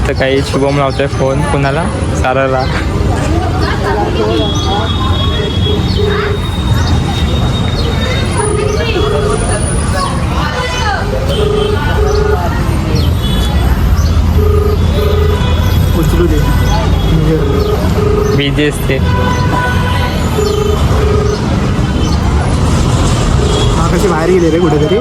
इथं काही शुभम लावतोय फोन कुणाला साराला. उचलू दे बिझी असते. हा कशी बाहेर गेले रे कुठेतरी.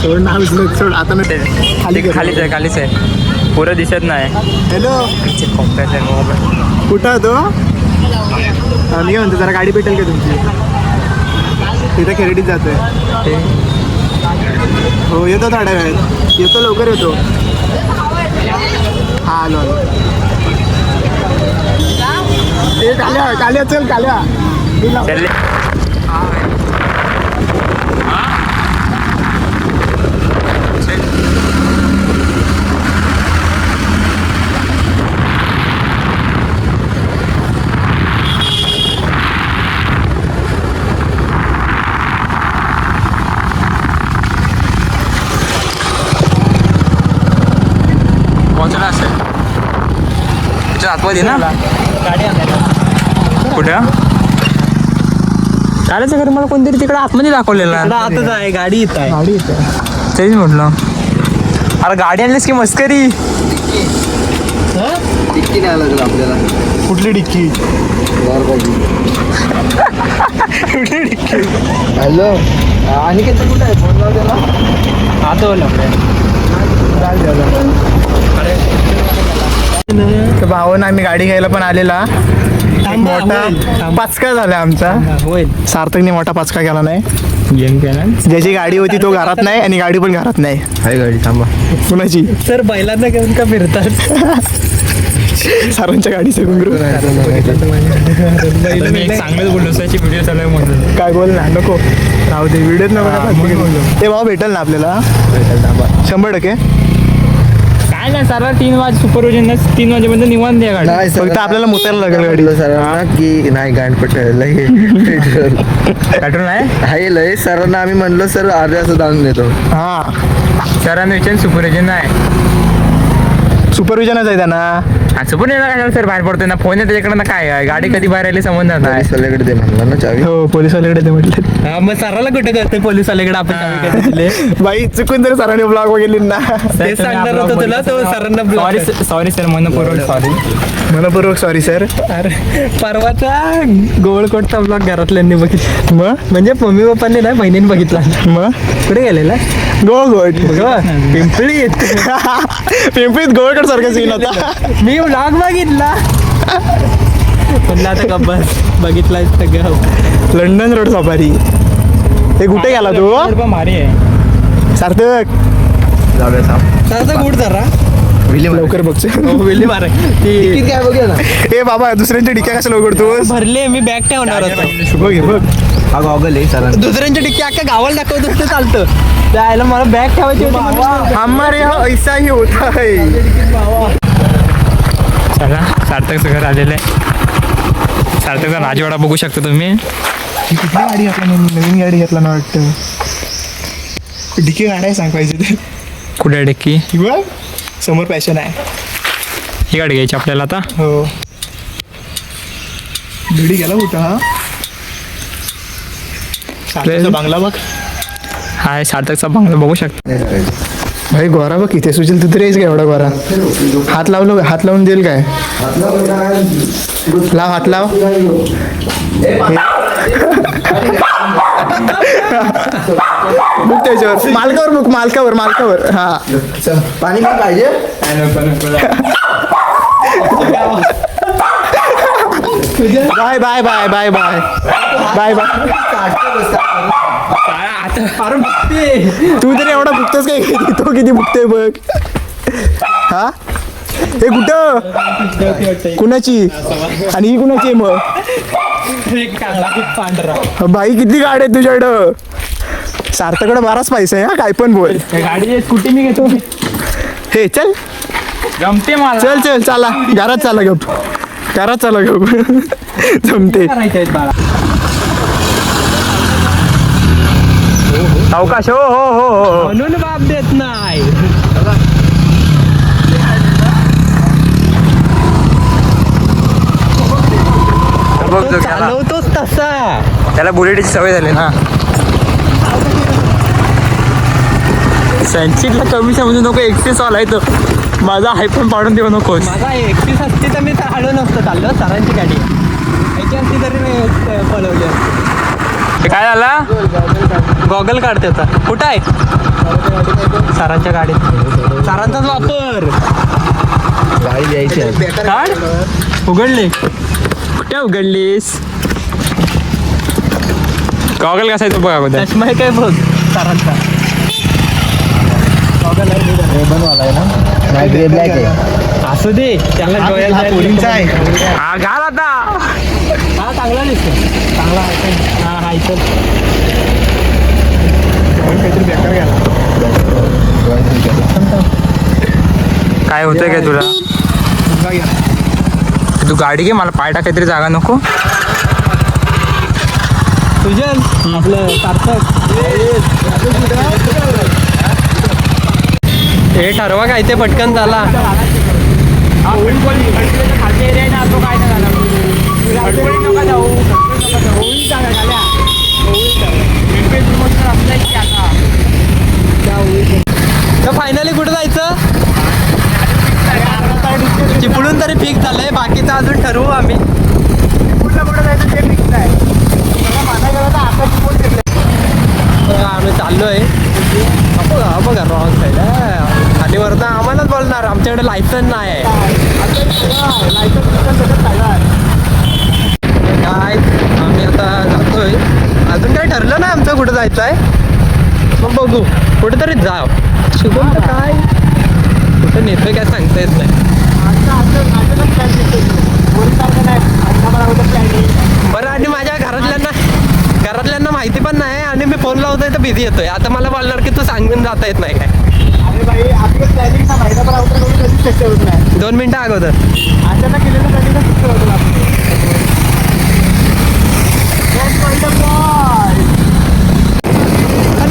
सोड ना सोड आता नाही खाली खालीच आहे खालीच आहे पुरं दिसत नाही. हॅलो मोबाईल कुठं तो मी म्हणतो जरा गाडी भेटेल का तुमची. तिथे खेरडीत जातोय. हो येतो थोड्या वेळात येतो लवकर येतो. हा आलो आलो. ते काल्या काल्या चल काल्या चल. पोहोचला असेल आतमध्ये ना गाडी कुठं चालायचं घर मला कोणतरी तिकडे आतमध्ये दाखवलेलं आताच आहे गाडी येत आहे. गाडी येत आहे तेच म्हटलं. अरे गाडी आणलीस की मस्करी. डिक्की नाही लागलं आपल्याला. कुठली डिक्की. हॅलो आणि किती कुठं आहे फोन लाव त्याला. आता भावानं आम्ही गाडी घ्यायला पण आलेला. एक मोठा पाचका झाला आमचा. होईल सार्थकने मोठा पाचका केला नाही. गेम केला ज्याची गाडी होती तो घरात नाही आणि गाडी पण घरात नाही. आहे गाडी थांबा. कुणाची सर बैलांना घेऊन का फिरतात. सारांच्या गाडीचं घुंगरू. मी एक चांगलंच बोललो त्याची व्हिडिओ चालू आहे म्हणून. काय बोल ना नको राहू दे व्हिडिओत नको. ते भाव भेटेल ना आपल्याला 100%. काय नाही सर 3 वाजे सुपरविजन 3 वाजेपर्यंत निवांत द्या गाडी. नाही फक्त आपल्याला मुतायला लागेल गाडी. सरांना की नाही गांड पटायला पेट्रोल नाही आहे लय. सरांना आम्ही म्हणलो सर अर्ध्या असं जाऊन देतो. हा सरांना विचार सुपरविजन नाही. सुपरविजनच आहे त्यांना. सुपरविजन काय सर बाहेर पडतोय ना फोन आहे त्याच्याकडे ना काय आहे गाडी कधी बाहेर आली समजणार नाही. पोलिसवाल्याकडे दे म्हणला ना चावी. हो पोलिसवाल्याकडे ते म्हटले. मग सराला कुठे करते पोलिसवाल्याकडे आपण चावी कधी दिले. बाई चुकून तरी सरांनी ब्लॉग बघितली ना. ते सांगणार होतं तुला तो सरांना सॉरी सर मनपूर्वक सॉरी. मनपूर्वक सॉरी सर. अरे परवाचा गोवळकोटचा ब्लॉग घरातल्यांनी बघितला. मग म्हणजे मम्मी पप्पांनी नाही बहिणीने बघितला. मग कुठे गेलेला गोळगोट पिंपळी. पिंपरीत गोळगड सारखं सीन होता. मी ब्लॉग बघितला म्हणलं आता गब्बर बघितलाय सगळं. London road safari. हे कुठे गेला तू भारी आहे. सार्थक जाऊया थांब. सारखा गुड जरा लवकर बघ. वेली मार तिकीट काय बघूया ना. ए बाबा दुसऱ्यांच्या डिक्या कशाला उघडतोस. भरले मी बॅग ठेवणार होतो. बघ हे बघ. हा गॉगल आहे सरांना. दुसऱ्यांच्या टिक्की अख्ख्या गावाला दाखवत असते चालतं. त्याला मला बॅग ठेवायची होती. हमारे यहाँ ऐसा ही होता है. चला सार्थकचं घर आलेलं आहे. सार्थकचा राजवाडा बघू शकता तुम्ही. ही कुठली गाडी घेतला नवीन गाडी घेतला ना वाटतं. डिकी गाडी आहे सांग पाहिजे ते. कुठे आहे डिक्की. ही बघ समोर पॅशन आहे. ही गाडी घ्यायची आपल्याला आता. हो भिडी गेला कुठं. हा सार्थकचा बांगला बघ. हाय सार्थकचा बंगला बघू शकता. भाई गोरा बघ इथे सुशील तू तरी आहेस का एवढा गोरा. हात लावलो हात लावून देईल काय. लाव हात लाव. बुक त्याच्यावर मालकावर बुक मालकावर हा. पाणी पण पाहिजे. Bye bye bye bye bye bye bye. तू तरी एवढा बुकतोस काय. तो किती बुकतोय बघ. हा हे कुठं कुणाची आणि ही कुणाची आहे मग. बाई किती गाडी आहे तुझ्याकडं. सार्थकडे बराच पैसा आहे. हा काय पण बोल. गाडी स्कूटी मी घेतो. हे चल जमते मला. चल चल चला घरात चला गप. करा चला घेऊ जमते अवकाश हो हो हो हो म्हणून बाप देत नाही. चालवतोच तसा. त्याला बुलेटची सवय झाली ना. संचितला कमी समजू नको. एक्सेस वाला आहे तो. माझा हाय पण पाडून देऊ नकोस. माझा 31 असते तर मी हळू नसतं चाललो. सरांची गाडी याची असती तरी मी पळवली असती. काय झाला? गॉगल काढ त्याचा. कुठं आहे? सरांच्या गाडीत. सरांचाच वापर काढ. उघडले. कुठे उघडलीस? गॉगल कसा आहे तो बघा अगोदर. चष्मा आहे काय बघ सरांचा. गॉगल आहे ना. नाही ग्रे ब्लॅक आहे. असू दे त्याला डोळ्याला पोरींचा आहे. हा घाल आता. हा चांगला दिसतो. चांगला आहे. हा हा इथं काय होतंय काय तुला? तू गाडी घे. मला पाय टाकायतरी जागा नको. तुझं आपलं सार्थक हे ठरवा काय ते पटकन झाला. फायनली कुठं जायचं? चिपळून तरी फिक्स झालंय. बाकीचं अजून ठरवू आम्ही. आम्ही चाललोय. बघा रॉंग साईड आणि वरनं आम्हालाच बोलणार आमच्याकडे लायसन नाही आहे. काय आम्ही आता जातोय. अजून काही ठरलं नाही आमचं कुठं जायचं आहे. मग बघू कुठेतरी जाव. शिकून तर काय कुठं नेतोय काय सांगता येत नाही. बरं आणि माझ्या घरातल्यांना माहिती पण नाही आणि मी फोन लावतोय तर बिझी येतोय. आता मला बोलणार की तू सांगून जाता येत नाही काय. 2 मिनिटं अगोदर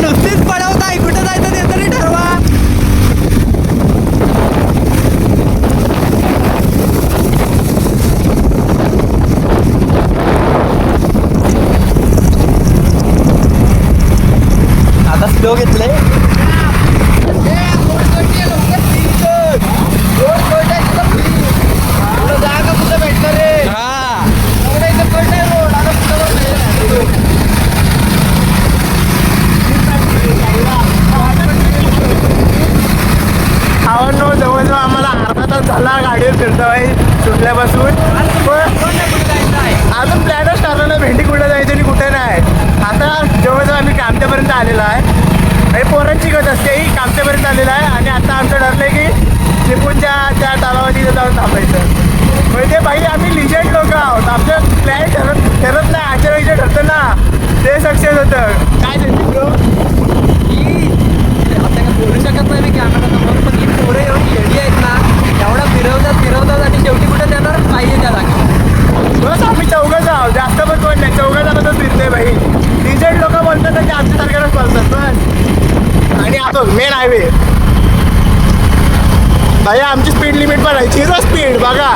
नुसतीच पळवताय. कुठं जायचं ते तरी ठरवा. आता स्लो घेतलंय. जवळजवळ आम्हाला अर्धा तास झाला गाडीवर फिरतोय सुटल्यापासून. अजून प्लॅनच ठरलं नाही भेंडी कुठं जायचं आणि कुठे नाही. आता जवळजवळ आम्ही कामत्यापर्यंत आलेलो आहे. आणि पोरांची गत असते ही कामत्यापर्यंत आलेला आहे. आणि आता आमचं ठरलंय की चिपळूणच्या त्या तलावात जाऊन थांबायचं. म्हणजे भाई आम्ही लिजेंड लोक आहोत. आमचं प्लॅन ठरत नाही. अचानक ठरतं ना ते सक्सेस होतं. काय सांगतो बोलू शकत नाही मी कॅमेरा समोर. पण ही पोरं एवढी येडी आहेत ना. एवढा फिरवतात आणि शेवटी कुठे देणार पाहिजे त्याला. बस आम्ही चौघच आहोत. जास्त पण कोण नाही. चौघात आम्ही तर फिरते भाई. लिजेंड लोक बोलतात ते आमच्या सारख्याच बोलतात बस. आणि आता मेन हायवे भाई आमची स्पीड लिमिट पण आहे 0 स्पीड. बघा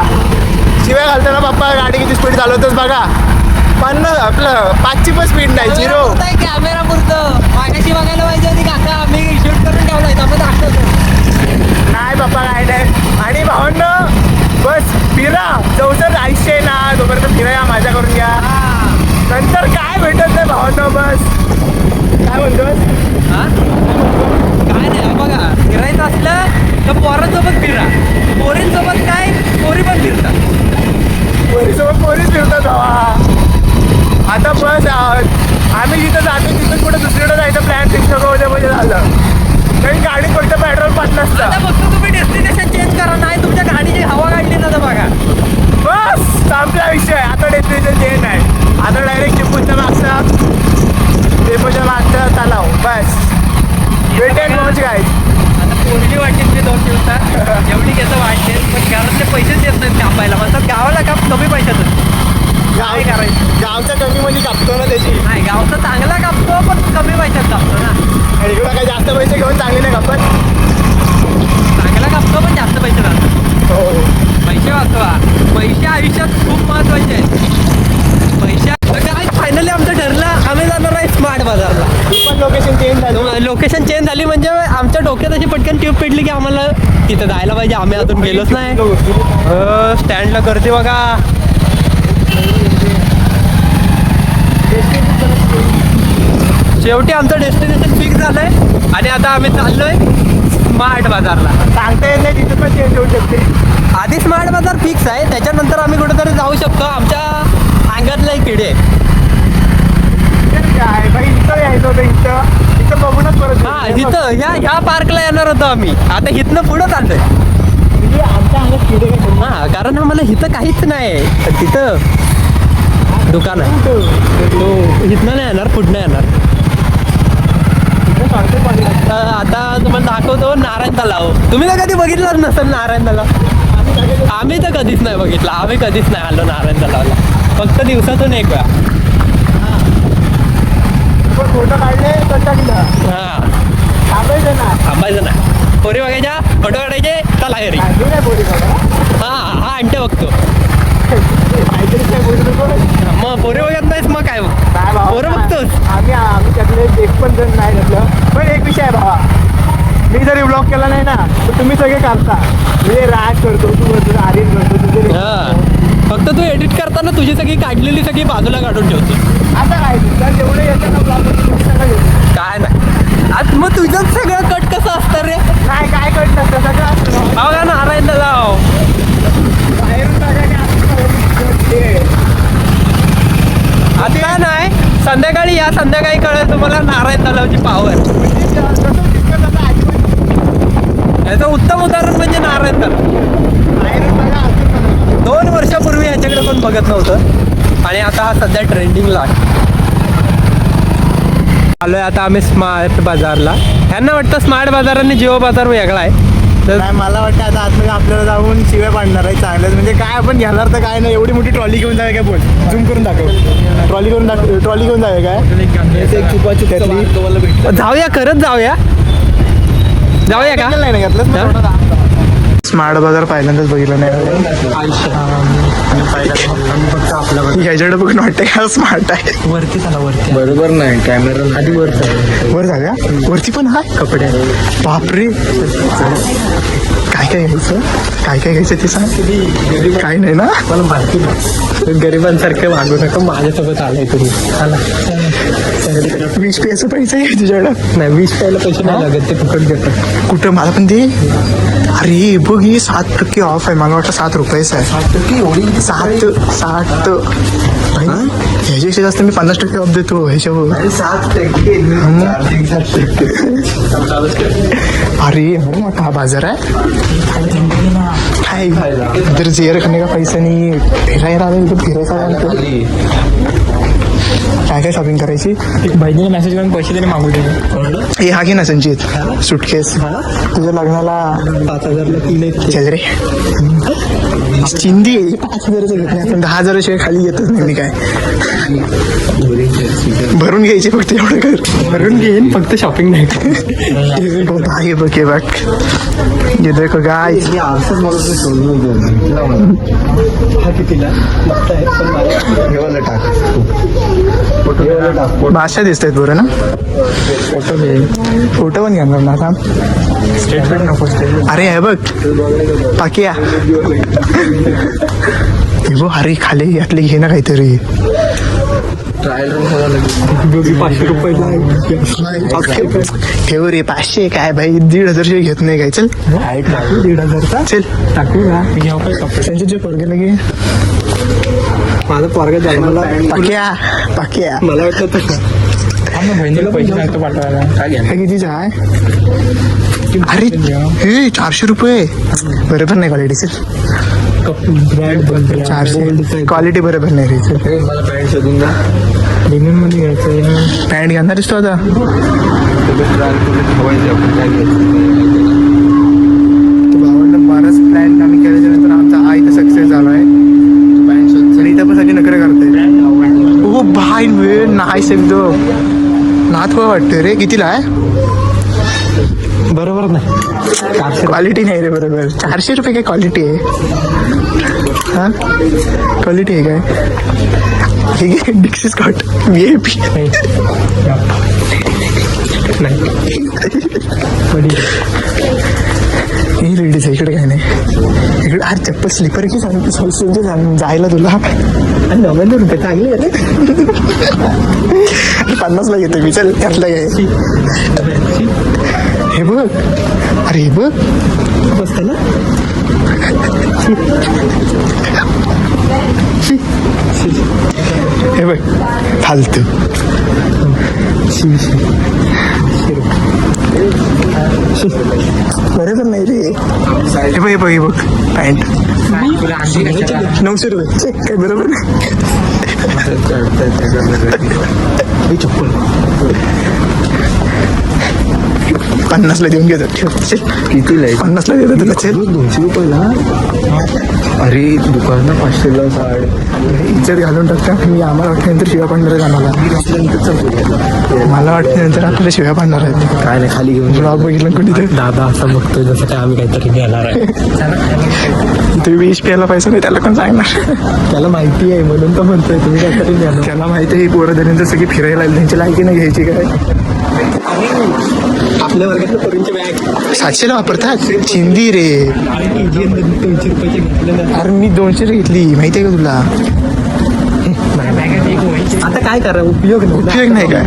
शिवाय घालताना पप्पा गाडी किती स्पीड चालवतोच बघा. 50 आपलं 5ची पण स्पीड नाही 0. कॅमेरा पुरतं. मागाशी बघायला पाहिजे होती काका. आम्ही शूट करून ठेवलाय आपण दाखवतो. नाही बाप्पा काय नाही. आणि भावांनो बस फिरा. जवळ आयुष्य आहे ना तोपर्यंत फिरा. माझ्या करून घ्या. नंतर काय भेटत नाही भावांनो. बस काय म्हणतोस? काय नाही बघा. फिरायचं असलं तर पोरांसोबत फिरा. पोरींसोबत काय पोरी पण फिरतात. पोरीसोबत पोरीच फिरतात भावा. आता बस आम्ही जिथं जातो तिथं कुठं दुसरीकडे जायचं प्लॅन फिक्स नको होते म्हणजे झालं. कारण गाडीत फक्त पेट्रोल पाटलं असतं. आता फक्त तुम्ही डेस्टिनेशन चेंज करा. नाही तुमच्या गाडीची हवा काढली ना तर बघा. बस संपला विषय. आता डेस्टिनेशन चेंज नाही. आता डायरेक्ट चिपळूणच्या मागचा डेपोच्या मागचा तलाव. बस भेटेल मग काय. आता पोरगी वाटेल ते 2 दिवसात एवढी घेतं वाटते. पण घरातले पैसेच देत नाहीत कापायला. म्हणतात गावाला काप कमी पैसे आयुष्यात खूप महत्वाचे आहेत. पैसे फायनली आमचं ठरलं, आम्ही जाणार आहे स्मार्ट बाजारला. पण लोकेशन चेंज झालं. लोकेशन चेंज झाली म्हणजे आमच्या डोक्यात अशी पटकन ट्यूब पेटली की आम्हाला तिथं जायला पाहिजे. आम्ही अजून गेलोच नाही. स्टँडला गर्दी बघा. शेवटी आमचं डेस्टिनेशन फिक्स झालंय आणि आता आम्ही चाललोय स्मार्ट बाजारला. सांगता येत नाही, तिथे पण चेंज होऊ शकते. आधी स्मार्ट बाजार फिक्स आहे, त्याच्यानंतर आम्ही कुठेतरी जाऊ शकतो. आमच्या अंगातला एक पिढी आहे. काय भाई, इथं यायचं होतं. इथं बघूनच परत हा, इथं ह्या पार्कला येणार होतो आम्ही. आता इथनं पुढं चाललोय. म्हणजे आमच्या अंगात किडे काय. हा, कारण आम्हाला इथं काहीच नाही. तर तिथं दुकान आहे. तो इथनं नाही येणार, पुढनं येणार. आता तुम्हाला दाखवतो नारायण तलाव. तुम्ही तर कधी बघितलंच नसेल नारायण तलाव. आम्ही तर कधीच नाही बघितलं. आम्ही कधीच नाही आलो नारायण तलावला. फक्त दिवसातून एक वेळा. फोटो काढले कंटाळला. हा, थांबायचं ना. थांबायचं ना. पोरी बघायच्या, फोटो काढायचे, चला घरी. काढली नाही पोरी बघा. हा आणते बघतो. काहीतरी काय बोलू नको. मग पोरी बघत नाहीस मग काय काय भावा, पोरं बघतोस. आम्ही त्यातले एक पण जण नाही घेतलं. पण एक विषय आहे भावा, मी जरी ब्लॉग केला नाही ना तर तुम्ही सगळे काढता. म्हणजे राज करतो, तू करतो, आर्यन करतो, तुझे हा, फक्त तू एडिट करताना तुझी सगळी काढलेली सगळी बाजूला काढून ठेवतो. आता काय तुला जेवढं येतं ना ब्लॉग काय नाही. आज मग तुझं सगळं कट कसं असतं रे. काय काय कळत नसतं, सगळं असतं. हो का नारायण तलाव. बाहेरून टाकायला आता नाही, संध्याकाळी या. संध्याकाळी कळेल तुम्हाला नारायण तलावची पावर. याचं उत्तम उदाहरण म्हणजे नारायण तलाव. 2 वर्षापूर्वी ह्याच्याकडे कोण बघत नव्हतं आणि आता हा सध्या ट्रेंडिंगला आहे. आलोय आता आम्ही स्मार्ट बाजारला. ह्यांना वाटतं स्मार्ट बाजार आणि जिओ बाजार वेगळा आहे. तर काय मला वाटतं आता आतमध्ये आपल्याला जाऊन शिव्या पाडणार आहे चांगलंच. म्हणजे काय आपण घेणार तर काय नाही. एवढी मोठी ट्रॉली घेऊन जावे काय. बोल झूम करून दाखव. ट्रॉली घेऊन जावे काय. एक चुपाची त्यातली. जाऊया, खरंच जाऊया. जाऊया का. नाही ना घेतलं. स्मार्ट बाजार पहिल्यांदाच बघितलं नाही. ह्याच्याकडे बघून वाटतं का स्मार्ट आहे. वरती चला, वरती. बरोबर नाही. कॅमेरा आधी वर जागा. वरती पण हा कपडे. बापरे, काय घ्यायचं. काय घ्यायचं ते सांग. काय नाही ना. मला माहिती गरिबांसारखे वागू नका. माझ्यासोबत आलाय तुम्ही. चला 20 पैसे पैसे आहे तुझ्याकडं. नाही, 20 प्यायला पैसे नाही लागत, ते फुकट देतात. कुठं मला पण दे. अरे बघ, हे 7% ऑफ आहे. मला वाटतं 7 रुपयेच आहे. 60 ह्याच्यापेक्षा जास्त मी 50% ऑफ देतो ह्याच्यावर. 7%. अरे हो मोठा हा बाजार आहे. काय इधर जेर करने का पैसा नहीं. फिरायला आलं इथं फिरायचं. काय काय शॉपिंग करायची. बहिणीला मेसेज करून पैसे तरी मागू दे. हे हा घे ना संचित, सुटकेस. तुझ्या लग्नाला 5,000ला 3 चल रे. चिंदी 5,000चं घेत नाही आपण. 10,000 शिवाय खाली येतच नाही. मी काय भरून घ्यायचे फक्त. एवढं कर. भरून घेईन, फक्त शॉपिंग नाही. हे बघ, हे बघ. ये देखो गाइस. हा कितीला भाषा दिसत आहेत बरं ना. फोटो पण घेणार ना. थांब, स्टेटमेंट नको. अरे हे बघ पाकिया. हे बघ, अरे खाली यातले घे ना काहीतरी. ट्रायल रूम 500 रुपये ठेव रे. 500 काय भाई, 1,500 शिवाय घेत नाही काय. चल 1,500 चल टाकू का. त्यांच्या जे पोरगे लगे. माझं पोरगा झालं. मला पाकिया मला वाटतं बहिणीला पैसे नव्हतं पाठवायला. काय घ्या. हा कितीचा आहे. अरे हे 400 रुपये. बरोबर नाही क्वालिटी. चल 400 क्वालिटी बरोबर नाही रे. चल मला पॅन्ट शोधून द्या. डेनिममध्ये घ्यायचं. पॅन्ट घालणारच तो आता. बराच प्लॅन आम्ही केल्याच्या नंतर आमचा आई तर सक्सेस झाला आहे. आणि इथं पण सगळे नखरे करते. ओ भाई वेळ नाही एकदम नाथ वाटतं रे. कितीला आहे. बरोबर नाही. क्वालिटी नाही रे बरोबर. 400 रुपये काय क्वालिटी आहे. हा क्वालिटी आहे काय हे घे डिक्सी स्कॉट VIP हे लेडीज आहे इकडे काय नाही इकडे अरे चप्पल स्लीपर की सांग जायला तुला आणि 99 रुपये चांगले आहे 50ला घेतो मी चल त्यातलं काय हे बघ अरे हे बघ बसत ना हे बघ फालतू बरोबर नाही रे हे बघ हे बघ पॅन्ट 900 रुपये चेक काय बरोबर चप्पल 50ला देऊन घेतो कितीला 50ला देतो तुला चल 200 रुपयाला अरे दुकानला 500ला साड इज्जत घालून टाकता मी आम्हाला वाटल्यानंतर शिव्या पाडणार आहेत आम्हाला मला वाटल्यानंतर आपल्याला शिव्या पाडणार आहेत काय नाही खाली घेऊन ब्लॉग बघितलं कोणी तर दादा असं बघतोय जसं काय आम्ही काहीतरी घेणार आहे तुम्ही विष प्यायला पैसा नाही त्याला पण सांगणार त्याला माहिती आहे म्हणून तर म्हणतोय तुम्ही काहीतरी द्या त्याला माहिती आहे पोरं धरून सगळी फिरायला त्यांची लायकी नाही घ्यायची काय आपल्या वर्गातलं पोरींची बॅग 700ला वापरतात चिंदी रे अरे मी 200 घेतली माहिती आहे का तुला आता काय करा उपयोग नाही काय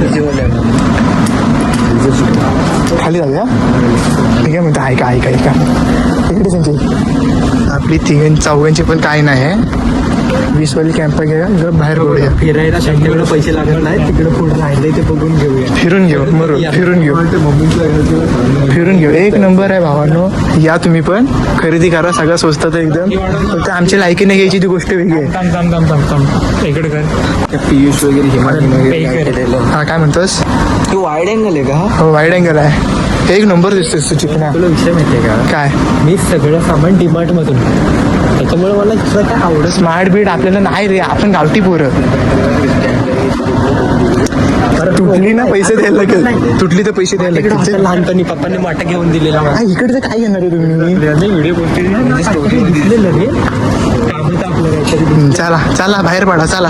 खाली जाऊया ठीक आहे म्हणतो ऐका इकडे त्यांची आपली चौघांची पण काय नाही 20 वाली कॅम्प घ्या जर बाहेर पडूया फिरायला त्यांच्याकडे पैसे लागत नाही तिकडे पुढे राहिले ते बघून घेऊया फिरून घेऊ एक नंबर आहे भावांनो या तुम्ही पण खरेदी करा सगळं स्वस्तात एकदम फक्त आमच्या लायकीने घ्यायची ती गोष्ट वेगळी आहे इकडे कर पियुष वगैरे हा काय म्हणतोस तू वाईड अँगल आहे का हो वाईड अँगल आहे एक नंबर दिसतोस तू चिकना तुला विषय माहितीये का काय मी सगळं सामान डीमार्ट मधून त्याच्यामुळे मला दुसरं काय आवडत स्मार्ट बीट आपल्याला नाही रे आपण गावठी पोरं तुटली ना पैसे द्यायला लागेल तुटली तर पैसे द्यायला लागेल लहानपणी पप्पांनी वाटा घेऊन दिलेला इकडे तर काय घेणार आहे तुम्ही व्हिडिओ दिसलेलं रे चला चला बाहेर पडा चला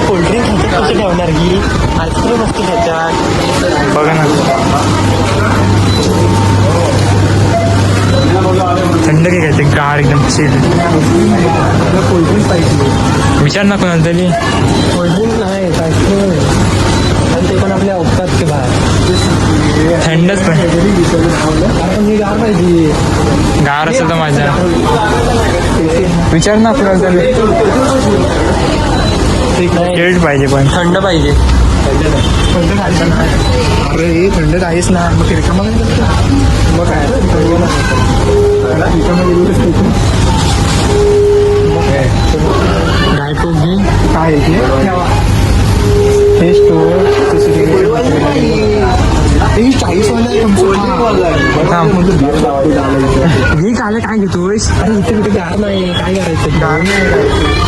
कोल्ड्रिंक कसे ठेवणार की आईस्क्रीम असते त्याच्यात बघा ना थंड काय घ्यायचे गार एकदम चिल कोल्ड्रिंक पाहिजे विचार ना कोणाला तरी कोल्ड्रिंक नाही आईस्क्रीम आणि ते पण आपल्या औकात के बाहेर थंडच पण आपण ही गार पाहिजे गार असेल तर माझ्या विचार ना कोणाला तरी केळट पाहिजे पण थंड पाहिजे अरे हे थंड काहीच ना मग रिकामा मग काय गायकोगी काय हे स्टोर हे 40 वाला हे काल काय घेतोयस अरे इथे कुठे गार नाही काय करायचं गार नाही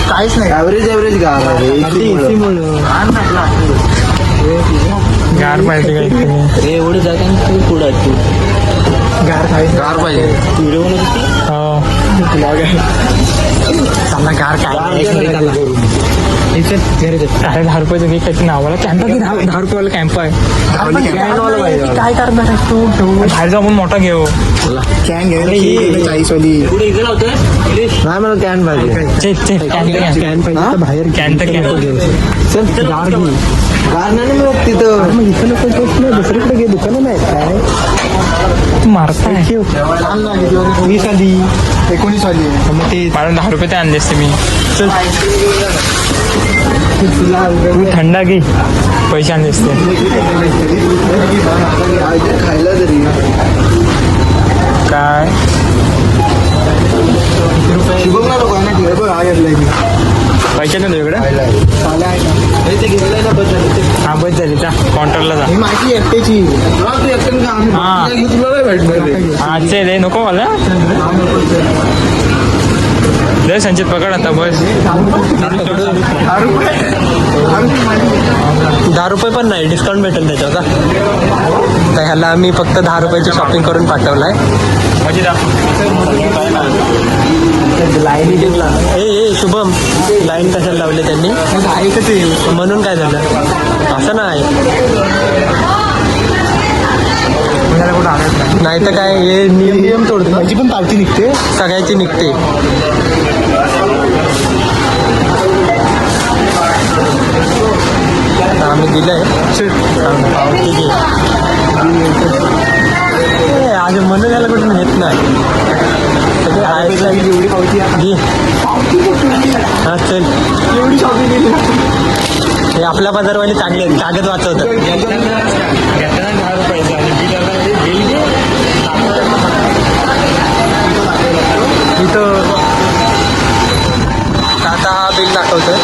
काहीच नाही ॲव्हरेज गार आहे गार पाहिजे काहीतरी एवढं जागा तू पुढं गार गार पाहिजे व्हिडिओ हो चालला गार काय अरे 10 रुपयाचं घे काहीतरी नावाला कॅम्प आहे 10 रुपयावाला कॅम्प आहे काय करणार आहे तू बाहेर जाऊन मोठा घेऊ कॅन घ्यायला 40 वाली नाही मला कॅन पाहिजे कॅन पाहिजे बाहेर कॅन तर कॅन चल गार घे गार नाही मग तिथं मग इथं नको दुसरीकडे घे दुकानं नाही काय तू मारताय 20 वाली 19 वाली मग ते मला 10 रुपये ते आणले असते मी चल तू थंडा घे पैसे आणले असते खायला तरी काय शुभमला नको ना बघ हा घेतलाय मी पैसे ना तुझ्याकडे ते घेतलंय ना बस हा बस झाली जा काउंटरला जा ही माझी एकट्याची हा. तुला नाही भेटणार आजचे रे नको मला दे संचित पकड आता बस ₹10 पण नाही, डिस्काउंट भेटेल त्याच्यावर तर ह्याला आम्ही फक्त ₹10 शॉपिंग करून पाठवलाय. ए शुभम, लाईन कशाला लावले त्यांनी म्हणून काय झालं असं नाही. नाही तर काय हे नियम तोडतो. माझी पण पावती निघते सगळ्याची निघते. आता आम्ही दिलंय पावती घे. आज म्हणून याला कुठून घेत नाही. एवढी पावती घे. हा चल, एवढी शॉपिंग केली. हे आपल्या बाजारवाले चांगले आहेत, कागद वाचवतात. इथं आता हा बिल दाखवतोय.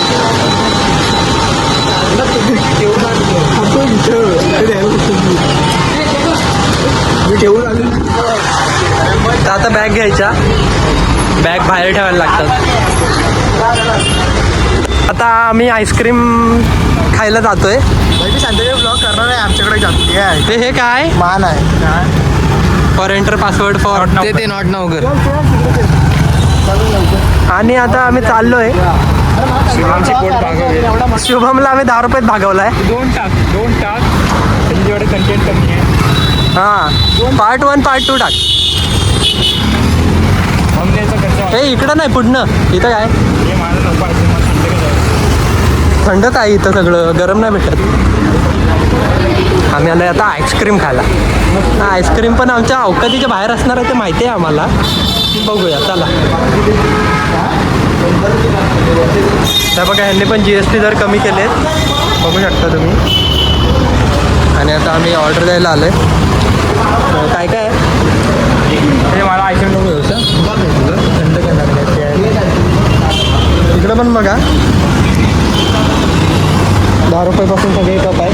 तर आता बॅग घ्यायच्या, बॅग बाहेर ठेवायला लागतात. आता आम्ही आईस्क्रीम खायला जातोय. संध्याकाळी ब्लॉग करणार आहे आमच्याकडे जातो. हे काय मान आहे फॉर एंटर पासवर्ड फॉर ते नॉट नावगर. आणि आता आम्ही चाललोय. शुभमची पोट भागवली. शुभमला आम्ही ₹10 भागवलाय. दोन टाक त्यांची जेवढे कंटेंट कमी आहे. हां, पार्ट 1 पार्ट 2 टाक. मग त्याचा खर्च हे इकडं नाही पुढनं. इथं काय हे माझं नको असेल मग संध्याकाळी थंडच आहे इथं, सगळं गरम नाही भेटत. आम्ही आलोय आता आईस्क्रीम खायला. आईस्क्रीम पण आमच्या अवकातीच्या बाहेर असणार आहे ते माहिती आहे आम्हाला. बघूया चला. त्या बघा ह्यांनी पण GST दर कमी केलेत, बघू शकता तुम्ही. आणि आता आम्ही ऑर्डर द्यायला आलोय. काय काय हे मला आईस्क्रीम नको व्यवस्था थंड करणार. इकडं पण बघा ₹10 पासून सगळे कप आहे.